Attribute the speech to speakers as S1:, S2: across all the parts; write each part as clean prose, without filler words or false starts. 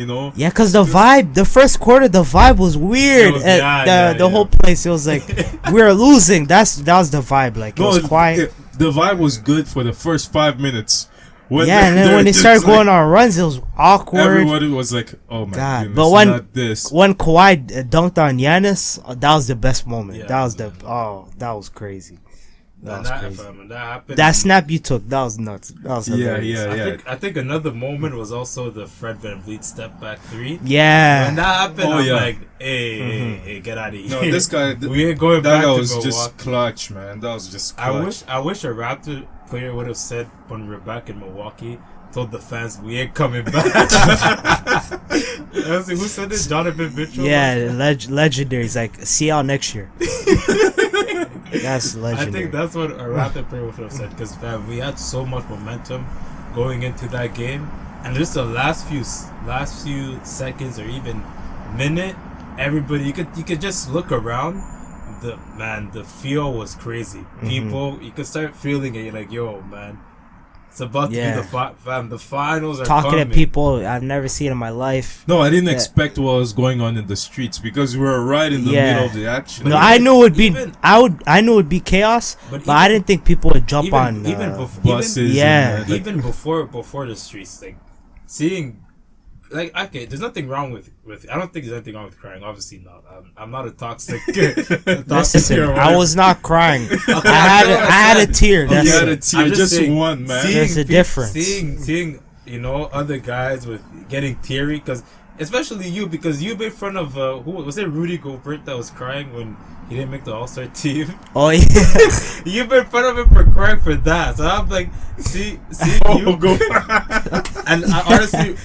S1: you know.
S2: Yeah, because the first quarter, the vibe was weird. The whole place, it was like we were losing. That was the vibe. Like it was quiet.
S1: The vibe was good for the first 5 minutes.
S2: And then when they started going on runs, it was awkward.
S1: Everybody was like, "Oh my God!"
S2: But when Kawhi dunked on Giannis, that was the best moment.
S1: Yeah,
S2: that was crazy. That was crazy.
S3: That happened.
S2: That snap you took, that was nuts. That was
S1: hilarious.
S3: I think another moment was also the Fred VanVleet step back 3.
S2: Yeah.
S3: When that happened, I'm like, hey, get out of here.
S1: No, this guy,
S3: we ain't going back.
S1: That
S3: to
S1: was
S3: Milwaukee.
S1: just clutch, man. That was just clutch.
S3: I wish a Raptor player would have said when we were back in Milwaukee, told the fans we ain't coming back. Who said this? Donovan Mitchell?
S2: Yeah, legendary. He's like, see y'all next year. That's legendary.
S3: I think that's what a Raptor player would have said, because we had so much momentum going into that game, and just the last few seconds or even minute, everybody you could just look around. The feel was crazy. People, you could start feeling it. You're like, yo, man, it's about to be the finals are
S2: talking
S3: coming.
S2: to people I've never seen in my life.
S1: No, I didn't expect what was going on in the streets because we were right in the middle of the action.
S2: No, I knew it would be. I knew it would be chaos, but I didn't think people would jump on
S1: buses.
S3: Even before the streets, like seeing. Like, okay, there's nothing wrong with I don't think there's anything wrong with crying. Obviously not. I'm not a toxic.
S2: Listen, I was not crying. I had a tear.
S1: You had a tear, just one, man.
S2: There's a difference.
S3: Seeing other guys with getting teary, because especially you, because you made fun of who was it? Rudy Gilbert that was crying when he didn't make the All-Star team.
S2: Oh yeah,
S3: you made fun of him for crying for that. So I'm like, see you go. And honestly,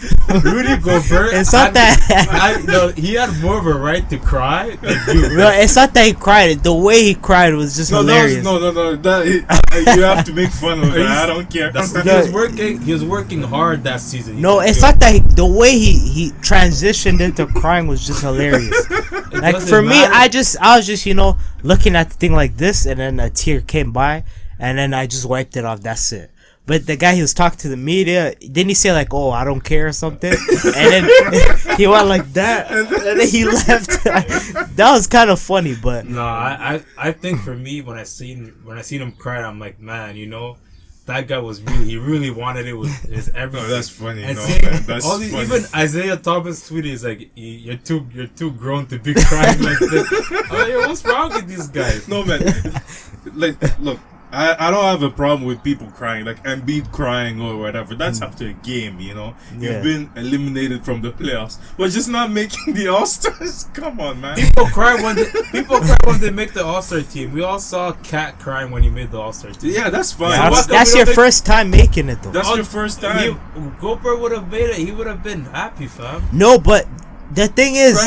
S3: Rudy Gobert,
S2: it's not that.
S3: He had more of a right to cry than you.
S2: No, it's not that he cried. The way he cried was just hilarious.
S1: No. You have to make fun of it. I don't care.
S3: He was working hard that season.
S2: No, it's not that. The way he transitioned into crying was just hilarious. Like for me, I was just looking at the thing like this, and then a tear came by, and then I just wiped it off. That's it. But the guy, he was talking to the media. Didn't he say like, "Oh, I don't care" or something? And then he went like that, and then he left. That was kind of funny, but
S3: no, I think for me, when I seen him cry, I'm like, man, that guy was really wanted it with his everything.
S1: No, that's funny.
S3: And
S1: That's funny.
S3: Even Isaiah Thomas tweeted, is like, you're too grown to be crying like this. I'm like, yo, what's wrong with these guys?
S1: No, man. Like, look, I don't have a problem with people crying, like Embiid crying or whatever. That's after a game, You've been eliminated from the playoffs, but just not making the All-Stars. Come on, man.
S3: People cry when they make the All-Star team. We all saw Cat crying when he made the All-Star team.
S1: Yeah, that's fine.
S2: Yeah, that's your first time making it, though.
S1: That's your first time.
S3: Gilbert would have made it. He would have been happy, fam.
S2: No, but the thing is,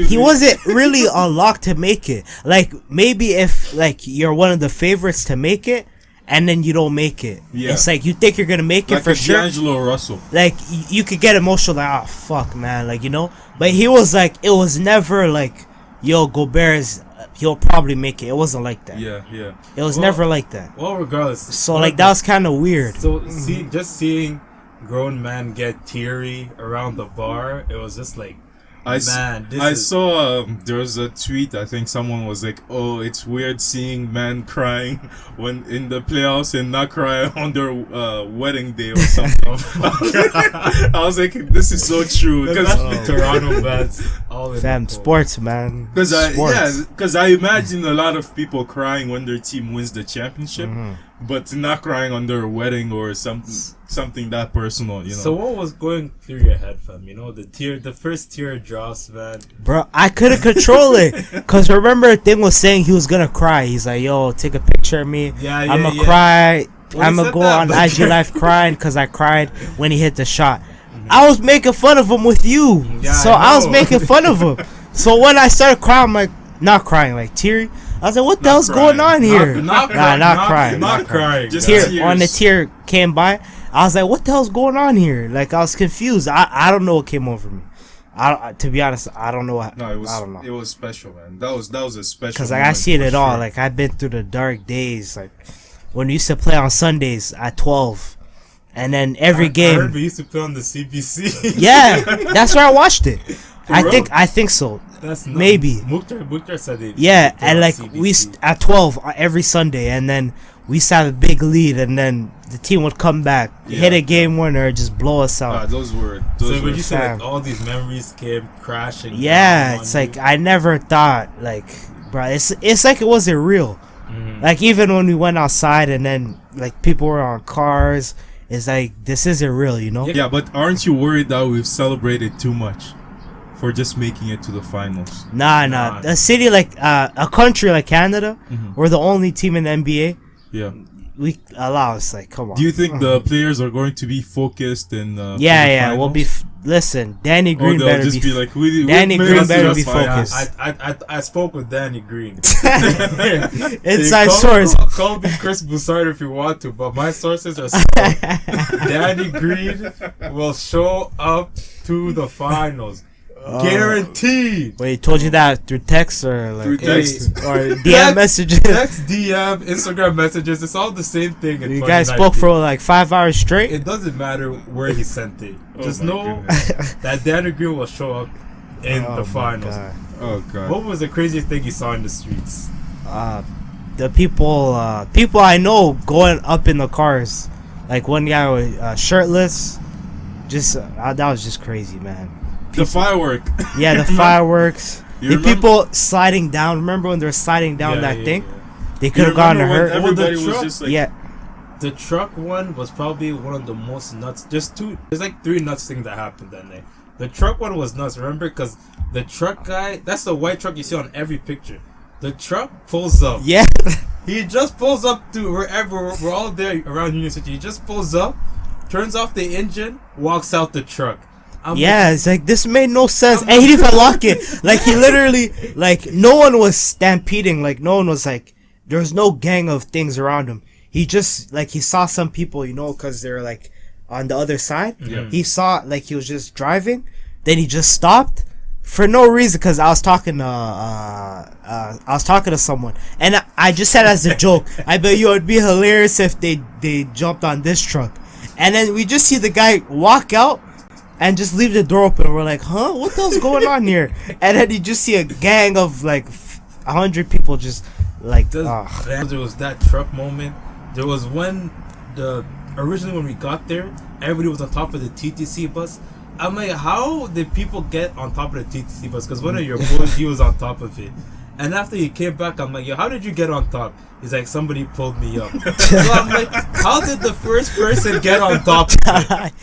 S2: he wasn't really unlocked to make it. Like, maybe if you're one of the favorites to make it, and then you don't make it. Yeah. It's like you think you're gonna make it for sure.
S1: D'Angelo Russell.
S2: Like you could get emotional, like, oh fuck, man, like But he was like, it was never like, yo, Gobert he'll probably make it. It wasn't like that.
S1: Yeah.
S2: It was never like that.
S3: Well, regardless.
S2: So that was kind of weird.
S3: So just seeing grown man get teary around the bar, it was just like. I
S1: saw there was a tweet. I think someone was like, "Oh, it's weird seeing men crying when in the playoffs and not cry on their wedding day or something." I was like, "This is so true." Because
S3: Toronto fans, all
S2: in sports, man.
S1: Because I imagine a lot of people crying when their team wins the championship, but not crying on their wedding or something that personal,
S3: So what was going through your head, fam? The first tear drops, man.
S2: Bro, I couldn't control it. Cause remember, Thing was saying he was gonna cry. He's like, "Yo, take a picture of me. I'ma cry. I'ma go on IG Live crying because I cried when he hit the shot." I was making fun of him with you, so I was making fun of him. So when I started crying, I'm like, not crying, like teary. I was like, "What the hell's going on here?" Not crying.
S1: Just
S2: tear when the tear came by. I was like, what the hell's going on here? Like, I was confused. I don't know what came over me. To be honest, I don't know. I don't know.
S1: It was special, man. That was a special.
S2: Because I see it all. Like, I've been through the dark days. Like when we used to play on Sundays at 12, And then every game.
S3: I heard we used to play on the CBC.
S2: Yeah, that's where I watched it. I think so.
S3: That's
S2: maybe.
S3: Mukhtar said it.
S2: Yeah, and like CBC. At 12 every Sunday, and then we used to have a big lead, and then the team would come back, hit a game winner, just blow us out.
S1: Those were.
S3: So when you said like all these memories came crashing.
S2: Yeah, it's like I never thought like, bro, it's like it wasn't real. Mm-hmm. Like even when we went outside, and then like people were on cars, it's like this isn't real, you know?
S1: Yeah, but aren't you worried that we've celebrated too much for just making it to the finals?
S2: Nah. A city like a country like Canada, we're the only team in the NBA.
S1: Yeah.
S2: We allow us, like, come on.
S1: Do you think the players are going to be focused in
S2: yeah, we'll be listen, Danny Green better
S1: just be like
S2: Danny Green better be focused.
S3: I spoke with Danny Green.
S2: Inside source.
S3: Call me Chris Broussard if you want to, but my sources are Danny Green will show up to the finals. Guaranteed.
S2: Wait, he told you that through text or like
S1: through text
S2: or DM messages?
S3: Text, DM, Instagram messages. It's all the same thing.
S2: You guys spoke for like 5 hours straight.
S3: It doesn't matter where he sent it. Just know that Danny Green will show up in the finals.
S1: Oh god!
S3: What was the craziest thing you saw in the streets?
S2: The people I know going up in the cars. Like one guy was shirtless. Just that was just crazy, man.
S1: The firework.
S2: Yeah, the fireworks. The people sliding down. Remember when they were sliding down that thing? Yeah. They could have gotten hurt.
S1: Everybody was just like...
S3: The truck one was probably one of the most nuts. There's like 3 nuts things that happened that night. The truck one was nuts, remember? Because the truck guy, that's the white truck you see on every picture. The truck pulls up.
S2: Yeah.
S3: He just pulls up to wherever, we're all there around Union City. He just pulls up, turns off the engine, walks out the truck.
S2: It's like this made no sense. And he didn't even lock it. Like he literally, like no one was stampeding. Like no one was like, there was no gang of things around him. He just like he saw some people, you know, because they're like on the other side. Yeah. He saw like he was just driving. Then he just stopped for no reason because I was talking to someone, and I just said as a joke, I bet you it'd be hilarious if they jumped on this truck, and then we just see the guy walk out. And just leave the door open. We're like, huh? What the hell's going on here? And then you just see a gang of like 100 people just like.
S3: There was that truck moment. There was originally when we got there, everybody was on top of the TTC bus. I'm like, how did people get on top of the TTC bus? Because one of your boys, he was on top of it. And after he came back, I'm like, yo, how did you get on top? He's like, somebody pulled me up. So I'm like, how did the first person get on top of it?